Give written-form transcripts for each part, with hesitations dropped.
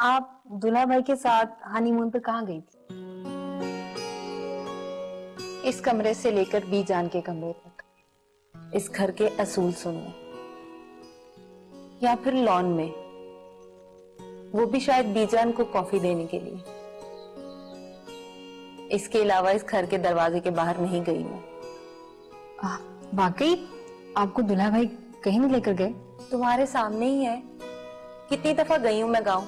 आप दूल्हा भाई के साथ हनीमून पे कहाँ गई थी? इस कमरे से लेकर बीजान के कमरे तक, इस घर के असूल सुनने, या फिर लॉन में, वो भी शायद बीजान को कॉफी देने के लिए। इसके अलावा इस घर के दरवाजे के बाहर नहीं गई मैं। वाकई आपको दूल्हा भाई कहीं नहीं लेकर गए? तुम्हारे सामने ही है। कितनी दफा गई हूं मैं गांव,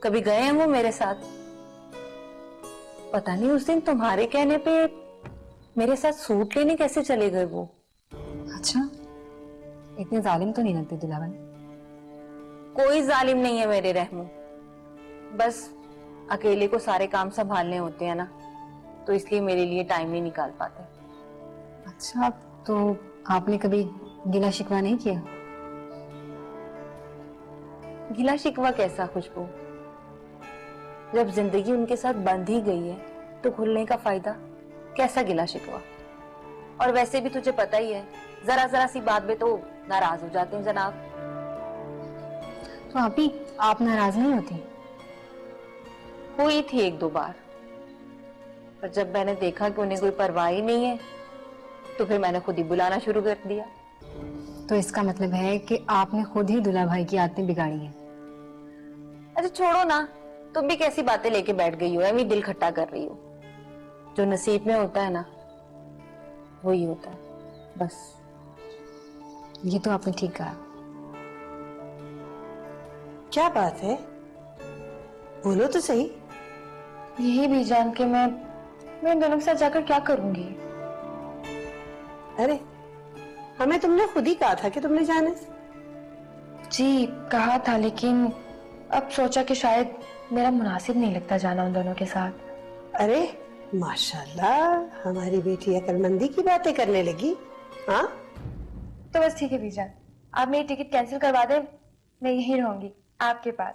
कभी गए हैं वो मेरे साथ? पता नहीं उस दिन तुम्हारे कहने पे मेरे साथ सूट लेने कैसे चले गए वो। अच्छा, इतने जालिम तो नहीं लगते दूल्हा भाई। कोई जालिम नहीं है मेरे रहमू, बस अकेले को सारे काम संभालने होते हैं ना, तो इसलिए मेरे लिए टाइम नहीं निकाल पाते। अच्छा, तो आपने कभी गिला शिकवा नहीं किया? गिला शिकवा कैसा खुशबू? जब जिंदगी उनके साथ बंध ही गई है तो खुलने का फायदा? कैसा गिला शिकवा? और वैसे भी तुझे पता ही है, जरा जरा सी बात पे तो नाराज हो जाते हैं जनाब। तो आप नाराज नहीं होती? हुई थी एक दो बार, पर जब मैंने देखा कि उन्हें कोई परवाह ही नहीं है तो फिर मैंने खुद ही बुलाना शुरू कर दिया। तो इसका मतलब है कि आपने खुद ही दूल्हा भाई की आदतें बिगाड़ी हैं। अच्छा छोड़ो ना, तुम भी कैसी बातें लेके बैठ गई हो, ऐਵੇਂ दिल खट्टा कर रही हो। जो नसीब में होता है ना, वही होता है बस। ये तो आपने ठीक कहा। क्या बात है, बोलो तो सही। यही भी जान के मैं इन दोनों के साथ जाकर क्या करूंगी। अरे हमें तुमने खुद ही कहा था कि तुमने जाने से। जी कहा था, लेकिन अब सोचा कि शायद मेरा मुनासिब नहीं लगता जाना उन दोनों के साथ। अरे माशाल्लाह, हमारी बेटी अकलमंदी की बातें करने लगी। हाँ तो बस ठीक है बीजान, आप मेरी टिकट कैंसिल करवा दें, मैं यहीं रहूंगी आपके पास।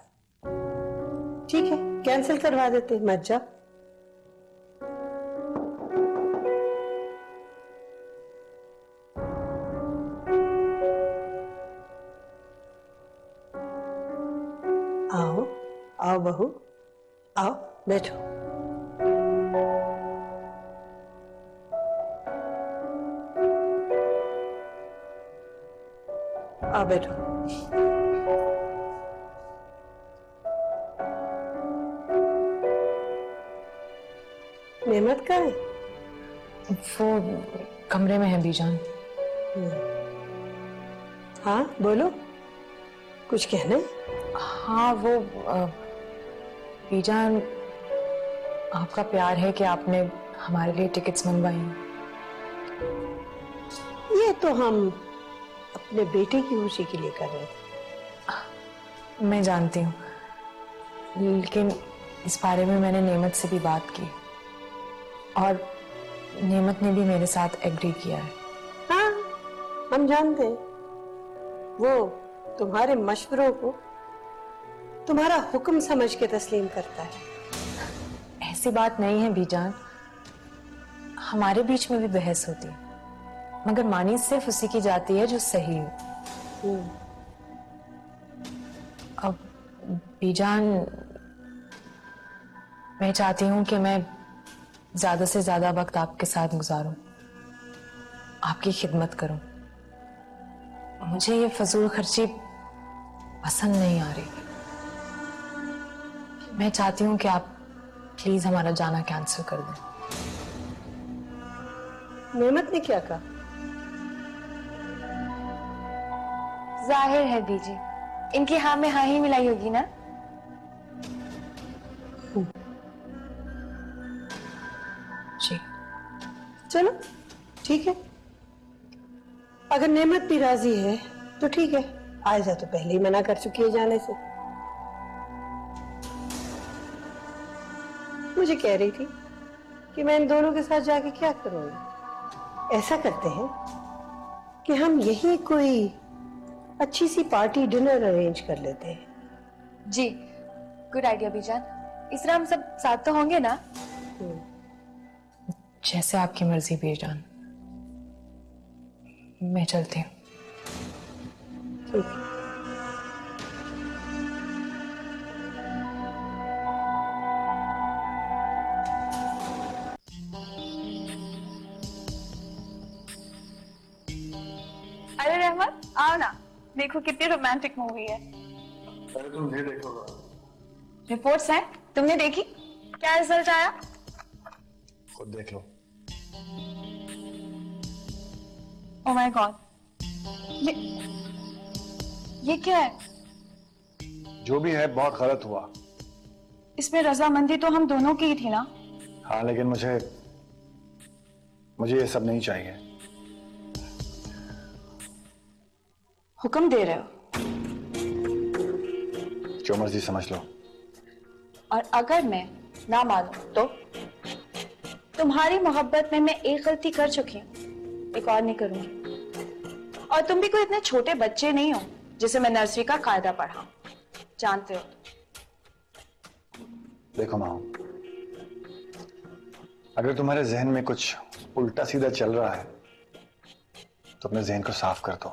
ठीक है, कैंसिल करवा देते, मत जाओ। आओ आओ बहू, आओ बैठो। आओ बैठो। नेमत कहाँ है? वो कमरे में है बीजान। हाँ बोलो, कुछ कहना है? हाँ वो बीजान, आपका प्यार है कि आपने हमारे लिए टिकट्स मंगवाई हैं। ये तो हम अपने बेटे की खुशी के लिए कर रहे थे। मैं जानती हूँ, लेकिन इस बारे में मैंने नेमत से भी बात की और नेमत ने भी मेरे साथ एग्री किया है। हाँ हम जानते हैं, वो तुम्हारे मशवरों को तुम्हारा हुक्म समझ के तस्लीम करता है। ऐसी बात नहीं है बीजान, हमारे बीच में भी बहस होती है, मगर मानी सिर्फ उसी की जाती है जो सही हो। अब बीजान, मैं चाहती हूँ कि मैं ज्यादा से ज्यादा वक्त आपके साथ गुजारूं, आपकी खिदमत करूं। मुझे ये फजूल खर्ची पसंद नहीं आ रही। मैं चाहती हूँ कि आप प्लीज हमारा जाना कैंसिल कर दें। नेमत ने क्या कहा? जाहिर है बीजी, इनकी हाँ में हाँ ही मिलाई होगी ना। जी चलो ठीक है, अगर नेमत भी राजी है तो ठीक है। आयजा तो पहले ही मना कर चुकी है जाने से। मुझे कह रही थी कि मैं इन दोनों के साथ जाके क्या करूंगी। ऐसा करते हैं कि हम यही कोई अच्छी सी पार्टी डिनर अरेंज कर लेते हैं। जी गुड आइडिया बीजान, इस तरह हम सब साथ तो होंगे ना। जैसे आपकी मर्जी बीजान, मैं चलती हूँ। ठीक है। मत, आओ ना, देखो कितनी रोमांटिक मूवी है। अरे तुम ये देखोगा। रिपोर्ट्स हैं, तुमने देखी? क्या रिजल्ट आया? खुद देख लो। ओह माय गॉड, ये क्या है? जो भी है बहुत गलत हुआ। इसमें रजामंदी तो हम दोनों की ही थी ना? हाँ, लेकिन मुझे ये सब नहीं चाहिए। हुक्म दे रहे हो? जो मर्जी समझ लो। और अगर मैं ना मानूं तो? तुम्हारी मोहब्बत में मैं एक गलती कर चुकी हूँ, एक और नहीं करूंगी। और तुम भी कोई इतने छोटे बच्चे नहीं हो जिसे मैं नर्सरी का कायदा पढ़ाऊं, जानते हो। देखो माओ, अगर तुम्हारे जहन में कुछ उल्टा सीधा चल रहा है तो अपने जहन को साफ कर दो।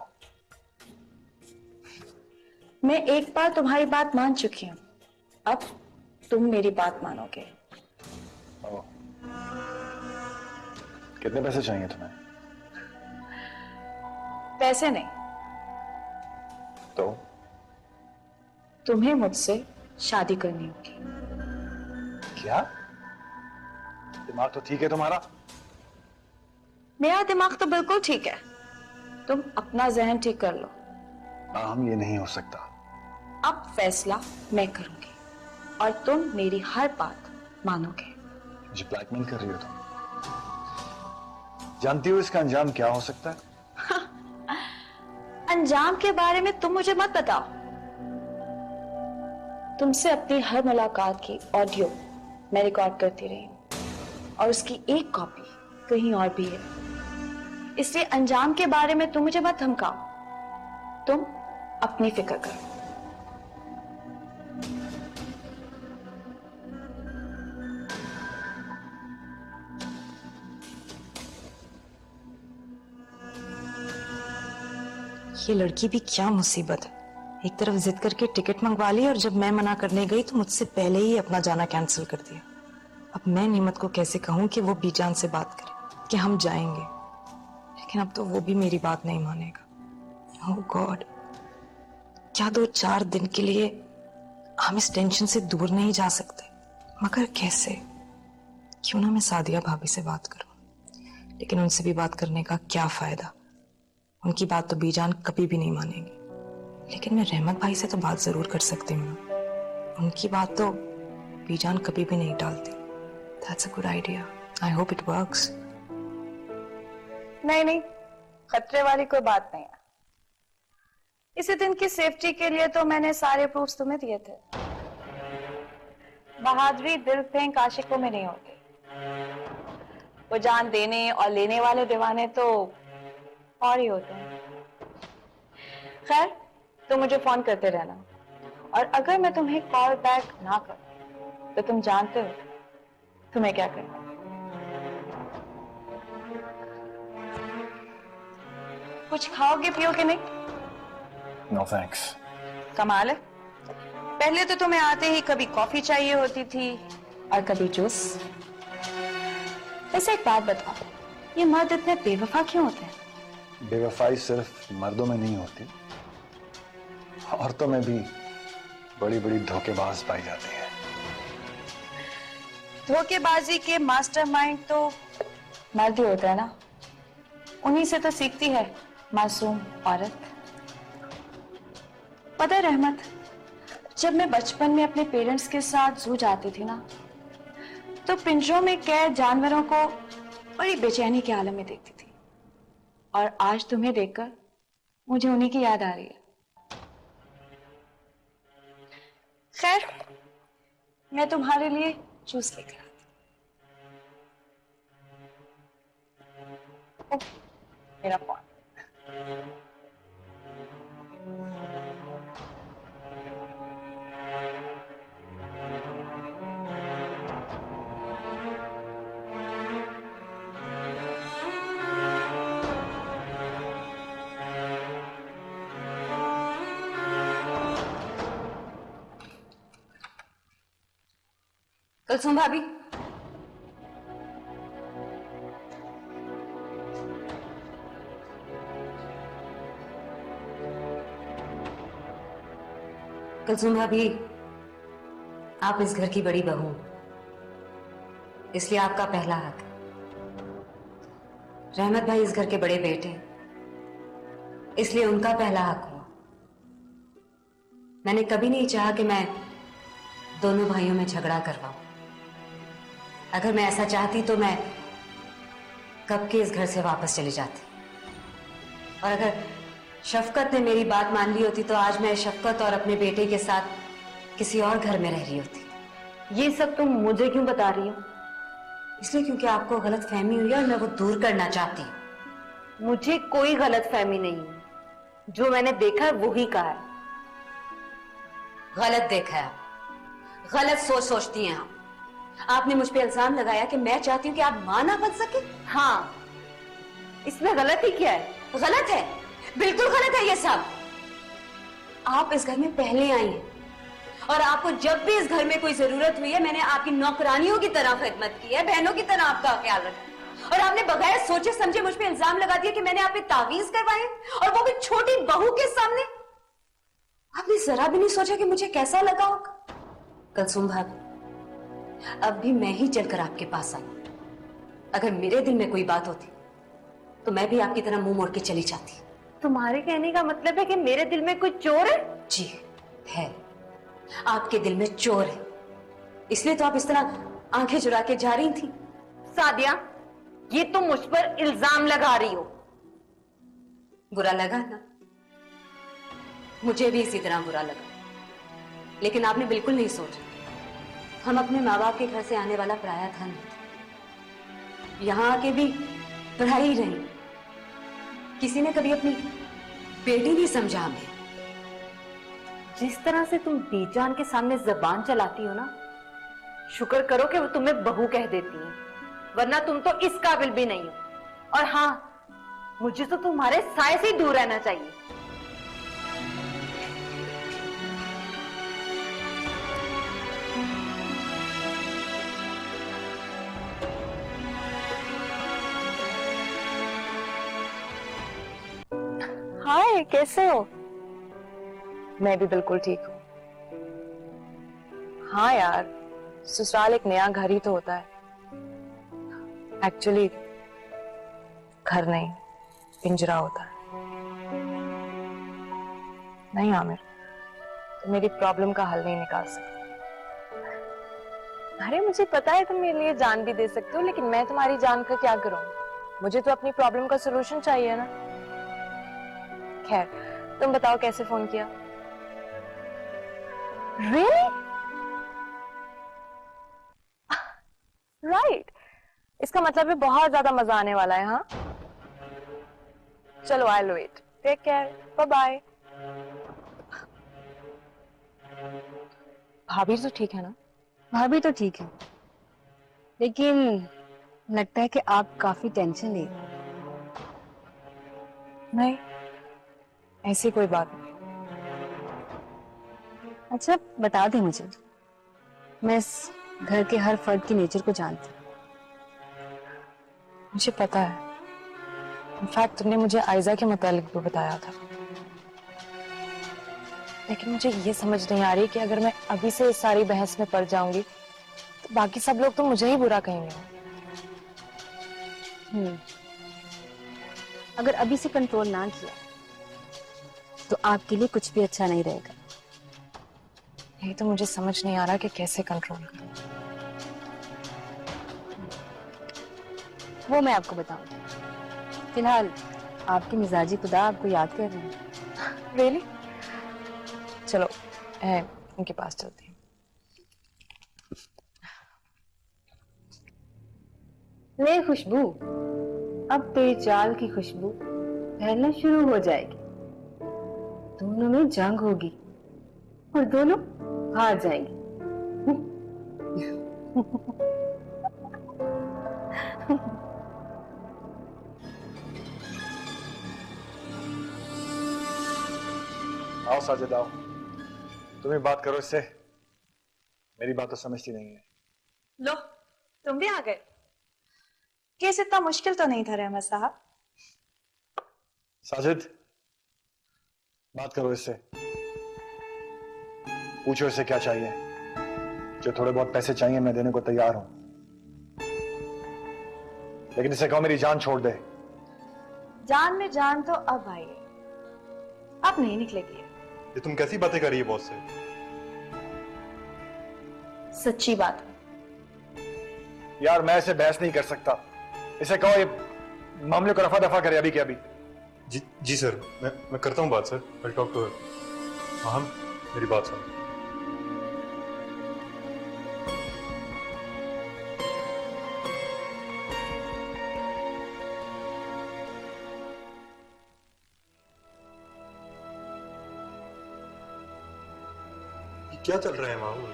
मैं एक बार तुम्हारी बात मान चुकी हूँ, अब तुम मेरी बात मानोगे। ओ, कितने पैसे चाहिए तुम्हें? पैसे नहीं, तो तुम्हें मुझसे शादी करनी होगी। क्या? दिमाग तो ठीक है तुम्हारा? मेरा दिमाग तो बिल्कुल ठीक है, तुम अपना जहन ठीक कर लो। हम ये नहीं हो सकता। अब फैसला मैं करूंगी और तुम मेरी हर बात मानोगे। मुझे ब्लैकमेल कर रही हो तुम? जानती हो इसका अंजाम क्या हो सकता है? अंजाम के बारे में तुम मुझे मत बताओ। तुमसे अपनी हर मुलाकात की ऑडियो मैं रिकॉर्ड करती रही हूं और उसकी एक कॉपी कहीं और भी है। इसलिए अंजाम के बारे में तुम मुझे मत धमकाओ, तुम अपनी फिक्र करो। ये लड़की भी क्या मुसीबत है। एक तरफ जिद करके टिकट मंगवा ली और जब मैं मना करने गई तो मुझसे पहले ही अपना जाना कैंसिल कर दिया। अब मैं नीमत को कैसे कहूं कि वो बीजान से बात करे कि हम जाएंगे, लेकिन अब तो वो भी मेरी बात नहीं मानेगा। ओह गॉड, क्या 2-4 दिन के लिए हम इस टेंशन से दूर नहीं जा सकते? मगर कैसे? क्यों ना मैं सादिया भाभी से बात करूं, लेकिन उनसे भी बात करने का क्या फायदा? उनकी बात तो बीजान कभी भी नहीं मानेंगी। लेकिन मैं रहमत भाई से तो बात जरूर कर सकती हूँ, उनकी बात तो बीजान कभी भी नहीं टालती। That's a good idea. I hope it works. नहीं नहीं, खतरे वाली कोई बात नहीं है। इसी दिन की सेफ्टी के लिए तो मैंने सारे प्रूफ्स तुम्हें दिए थे। बहादुरी दिल फेंक आशिकों में नहीं होती, वो जान देने और लेने वाले दीवाने तो और ही होते हैं। खैर, तुम मुझे फोन करते रहना, और अगर मैं तुम्हें कॉल बैक ना करूं तो तुम जानते हो तुम्हें क्या करना। कुछ खाओगे पियोगे नहीं? No thanks. कमाल है, पहले तो तुम्हें आते ही कभी कॉफी चाहिए होती थी और कभी जूस। वैसे एक बात बताओ, ये मर्द इतने बेवफा क्यों होते हैं? बेवफाई सिर्फ मर्दों में नहीं होती, औरतों में भी बड़ी बड़ी धोखेबाज पाई जाती है। धोखेबाजी के मास्टरमाइंड तो मर्द ही होता है ना, उन्हीं से तो सीखती है मासूम औरत। पता है रहमत, जब मैं बचपन में अपने पेरेंट्स के साथ जू जाती थी ना, तो पिंजरों में कैद जानवरों को बड़ी बेचैनी के आलम में देखती थी, और आज तुम्हें देखकर मुझे उन्हीं की याद आ रही है। खैर, मैं तुम्हारे लिए जूस लेकर आती। मेरा फोन। कुलसुम भाभी, कुलसुम भाभी, आप इस घर की बड़ी बहू, इसलिए आपका पहला हक है। रहमत भाई इस घर के बड़े बेटे, इसलिए उनका पहला हक हुआ। मैंने कभी नहीं चाहा कि मैं दोनों भाइयों में झगड़ा करवाऊं। अगर मैं ऐसा चाहती तो मैं कब के इस घर से वापस चली जाती। और अगर शफकत ने मेरी बात मान ली होती तो आज मैं शफकत और अपने बेटे के साथ किसी और घर में रह रही होती। ये सब तुम मुझे क्यों बता रही हो? इसलिए क्योंकि आपको गलत फहमी हुई है और मैं वो दूर करना चाहती हूँ। मुझे कोई गलत फहमी नहीं है, जो मैंने देखा है वो ही कहा है। गलत देखा है आप, गलत सोच सोचती हैं आप। आपने मुझ पे इल्जाम लगाया कि मैं चाहती हूँ कि आप मां ना बन सके। हाँ, इसमें गलत ही क्या है? गलत है, बिल्कुल गलत है ये सब। आप इस घर में पहले आई हैं और आपको जब भी इस घर में कोई जरूरत हुई है मैंने आपकी नौकरानियों की तरह खिदमत की है, बहनों की तरह आपका ख्याल रखा। और आपने बगैर सोचे समझे मुझ पे इल्जाम लगा दिया कि मैंने आप पे तावीज करवाए, और वो भी छोटी बहू के सामने। आपने जरा भी नहीं सोचा कि मुझे कैसा लगा होगा। कुलसुम भाभी, अब भी मैं ही चलकर आपके पास आई। अगर मेरे दिल में कोई बात होती तो मैं भी आपकी तरह मुंह मोड़ के चली जाती। तुम्हारे कहने का मतलब है कि मेरे दिल में कोई चोर है? जी है, आपके दिल में चोर है, इसलिए तो आप इस तरह आंखें चुरा के जा रही थी। सादिया, ये तुम मुझ पर इल्जाम लगा रही हो। बुरा लगा ना? मुझे भी इसी तरह बुरा लगा, लेकिन आपने बिल्कुल नहीं सोचा। हम अपने माँ बाप के घर से आने वाला पराया धन थे, यहां आके भी पढ़ाई रही। किसी ने कभी अपनी बेटी नहीं समझा हमें। जिस तरह से तुम बीजान के सामने जबान चलाती हो ना, शुक्र करो कि वो तुम्हें बहू कह देती है, वरना तुम तो इस काबिल भी नहीं हो। और हाँ, मुझे तो तुम्हारे साए से ही दूर रहना चाहिए। हाय, कैसे हो? मैं भी बिल्कुल ठीक हूँ। हाँ यार, ससुराल एक नया घर ही तो होता है। एक्चुअली घर नहीं, पिंजरा होता है। नहीं आमिर, तुम मेरी प्रॉब्लम का हल नहीं निकाल सकते। अरे मुझे पता है तुम मेरे लिए जान भी दे सकते हो, लेकिन मैं तुम्हारी जान का क्या करूँ? मुझे तो अपनी प्रॉब्लम का सलूशन चाहिए ना। खैर, तुम बताओ कैसे फोन किया? Really? राइट, इसका मतलब है बहुत ज्यादा मजा आने वाला है। हाँ चलो, I will wait. Take care, bye bye. भाभी तो ठीक है ना? भाभी तो ठीक है, लेकिन लगता है कि आप काफी टेंशन ले रहे हैं। नहीं, ऐसी कोई बात नहीं। अच्छा बता दे मुझे, मैं इस घर के हर फर्द की नेचर को जानती हूँ। मुझे पता है, इनफैक्ट तुमने मुझे आयजा के मुतालिक भी बताया था। लेकिन मुझे ये समझ नहीं आ रही कि अगर मैं अभी से इस सारी बहस में पड़ जाऊंगी तो बाकी सब लोग तो मुझे ही बुरा कहेंगे। अगर अभी से कंट्रोल ना किया तो आपके लिए कुछ भी अच्छा नहीं रहेगा। यही तो मुझे समझ नहीं आ रहा कि कैसे कंट्रोल करूं। वो मैं आपको बताऊंगी। फिलहाल आपके मिजाजी खुदा आपको याद कर रहे हैं। रियली? चलो उनके पास चलते हैं। ले खुशबू, अब तेरी चाल की खुशबू फैलना शुरू हो जाएगी। दोनों में जंग होगी और दोनों हार जाएंगे। आओ साजिद आओ, तुम ही बात करो इससे, मेरी बात तो समझती नहीं है। लो, तुम भी आ गए। केस इतना मुश्किल तो नहीं था रहमत साहब। साजिद, बात करो इससे। पूछो इसे क्या चाहिए। जो थोड़े बहुत पैसे चाहिए मैं देने को तैयार हूं, लेकिन इसे कहो मेरी जान छोड़ दे। जान में जान तो अब आई है, अब नहीं निकलेगी। ये तुम कैसी बातें कर रही है बॉस से? सच्ची बात है। यार मैं इसे बहस नहीं कर सकता, इसे कहो ये मामले को रफा दफा करे अभी के अभी। जी सर, मैं करता हूँ बात sir. I talk to her. हाँ मेरी बात सुन। क्या चल रहा है माहौल?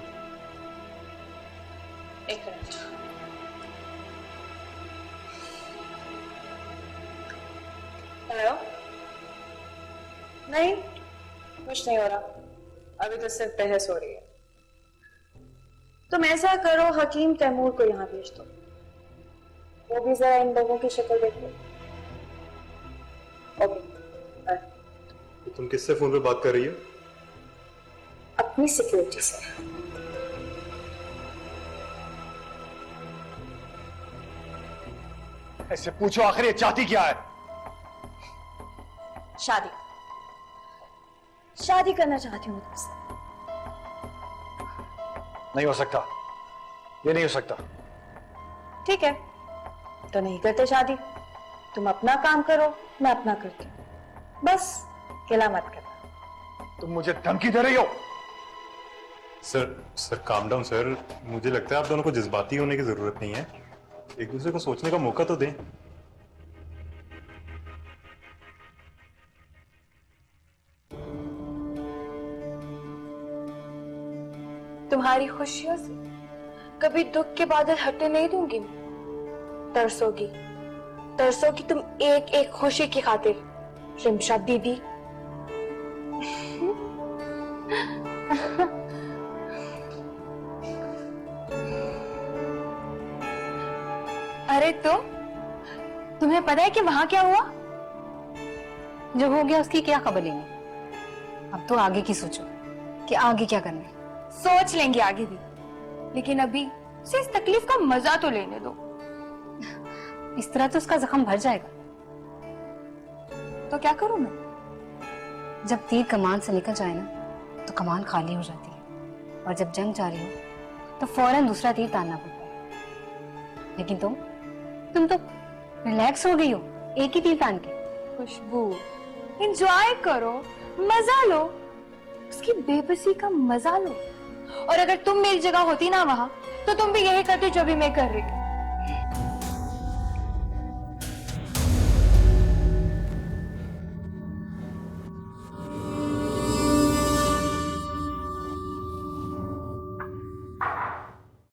एक मिनट। हेलो? नहीं, कुछ नहीं हो रहा, अभी तो सिर्फ बहस हो रही है। तुम ऐसा करो, हकीम तैमूर को यहाँ भेज दो, वो भी जरा इन लोगों की शक्ल देख लो। Okay bye. तुम किससे फोन पे बात कर रही हो? अपनी सिक्योरिटी से। ऐसे पूछो आखिर ये चाहती क्या है? शादी शादी करना चाहती हूँ तुमसे। नहीं हो सकता, ये नहीं हो सकता। ठीक है, तो नहीं करते शादी। तुम अपना काम करो, मैं अपना करती हूँ, बस गिला मत करना। तुम मुझे धमकी दे रही हो? Sir calm down sir. मुझे लगता है आप दोनों को जज्बाती होने की जरूरत नहीं है, एक दूसरे को सोचने का मौका तो दें। तुम्हारी खुशियों से कभी दुख के बादल हटने नहीं दूंगी मैं। तरसोगी तरसोगी तुम एक एक खुशी की खातिर, रिमशा दीदी। अरे तो तुम्हें पता है कि वहां क्या हुआ? जो हो गया उसकी क्या खबर लेंगे, अब तो आगे की सोचो कि आगे क्या करना है। सोच लेंगे आगे भी, लेकिन अभी उसे इस तकलीफ का मजा तो लेने दो। इस तरह तो उसका जख्म भर जाएगा। तो क्या करूं मैं? जब तीर कमान से निकल जाए ना तो कमान खाली हो जाती है, और जब जंग जारी हो तो फौरन दूसरा तीर तानना पड़ता है। लेकिन तुम तो रिलैक्स हो गई हो एक ही तीर तान के। खुशबू, एंजॉय करो, मजा लो, उसकी बेबसी का मजा लो। और अगर तुम मेरी जगह होती ना वहां, तो तुम भी यही करती जो भी मैं कर रही हूं।